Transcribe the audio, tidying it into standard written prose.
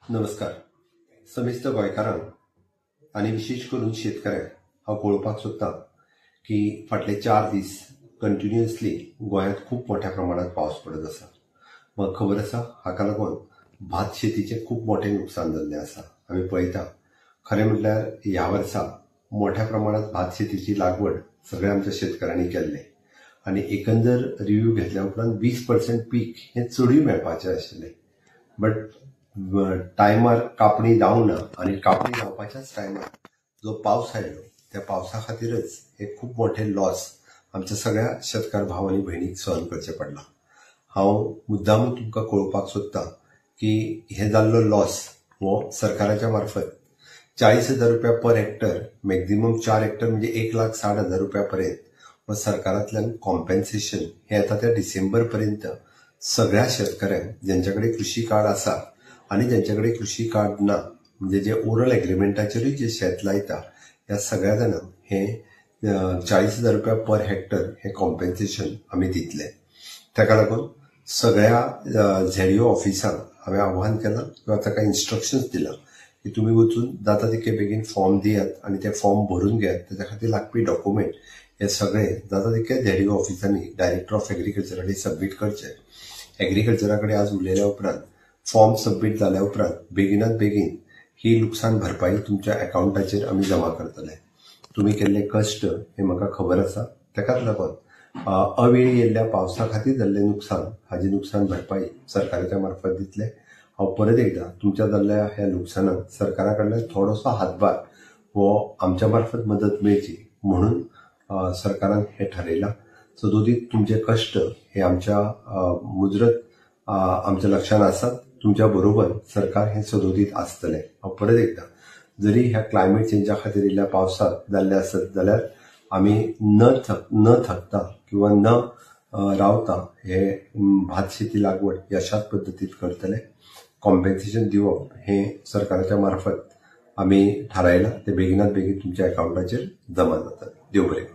नमस्कार. समिस्त गोंयकारांक आनी विशेष करून शेतकऱ्यांक हांव कळोवपाक सोदतां की फाटले 4 दीस कंटिन्युअसली गोंयांत खूप मोठ्या प्रमाणात पावस पडत आसा. म्हाका खबर आसा हाका लागून भात शेतीचें खूप मोठें नुकसान जाल्लें आसा. आमी पळयता खरें म्हटल्यार ह्या वर्सा मोठ्या प्रमाणात भात शेतीची लागवड सगळ्या आमच्या शेतकऱ्यांनी केल्ले आनी एकंदर रिव्ह्यू घेतल्या उपरांत 20% पीक हें चडूय मेळपाचें आशिल्लें. बट टायमार कापणी जावंक ना आनी कापणी जावपाच्याच टायमार जो पावस आयलो त्या पावसा खातीरच हे खूप मोठे लॉस आमच्या सगळ्या शेतकार भाव आनी भयणीक सहन करचें पडलां. हांव मुद्दामूच तुमकां कळोवपाक सोदतां की हे जाल्लो लॉस हो सरकाराच्या मार्फत 40,000 रुपया पर हेक्टर, मॅक्झिमम 4 हेक्टर म्हणजे 1,60,000 रुपया पर्यंत व सरकारांतल्यान कॉम्पेन्सेशन हे येता त्या डिसेंबर पर्यंत सगळ्या शेतकऱ्यांक ज्यांच्याकडे कृषी कार्ड आसा आणि ज्यांच्याकडे कृषी कार्ड ना म्हणजे जे ओरल एग्रीमेंटाचेरूय जे शेत लायता ह्या सगळ्या जाणांक हे 40,000 रुपया पर हेक्टर हे कॉम्पेन्सेशन आमी दितले. ताका लागून सगळ्या झेडीओ ऑफिसांक हांवें आव्हान केलां किंवा ताका इन्स्ट्रक्शन्स दिला की तुम्ही वचून जाता तितके बेगीन फॉर्म दियात आणि ते फॉर्म भरून घेयात. त्याच्या खातीर लागपी डॉक्युमेंट हे सगळे जाता तितके झेडीओ ऑफिसांनी डायरेक्टर ऑफ एग्रीकल्चर कडेन सबमीट करचे. एग्रीकल्चरा कडेन आज उलयल्या उपरांत फॉर्म सबमीट जाल्या उपरांत बेगिनात बेगीन ही लुकसाण भरपाई तुमच्या अकाउंटाचेर आमी जमा करतले. तुम्ही केल्ले कश्ट हे म्हाका खबर आसा. ताकाच लागून अवेळी येयल्ल्या पावसा खातीर जाल्लें नुकसान हाजी नुकसान भरपाई सरकाराच्या मार्फत दितले. हांव परत एकदा तुमच्या जाल्ल्या ह्या लुकसानाक सरकारा कडल्यान थोडोसो हातभार वो आमच्या मार्फत मदत मेळची म्हणून सरकारान हे ठरयलां. सदोदीत तुमचे कश्ट हे आमच्या मुजरत आमच्या लक्षात आसात. तुमच्या बरोबर सरकार हे सदोदीत आसतले. हांव परत एकदा जरी ह्या क्लायमेट चेंजा खातीर येयल्ल्या पावसाक जाल्ले आसत जाल्यार आमी न थकता किंवा न रावता हे भात शेती लागवड यशाच पद्दतीत करतले. कॉम्पेन्सेशन दिवप हे सरकाराच्या मार्फत आमी थारायलां. ते बेगिनात बेगीन तुमच्या अकाउंटाचेर जमा जातले. देव बरें.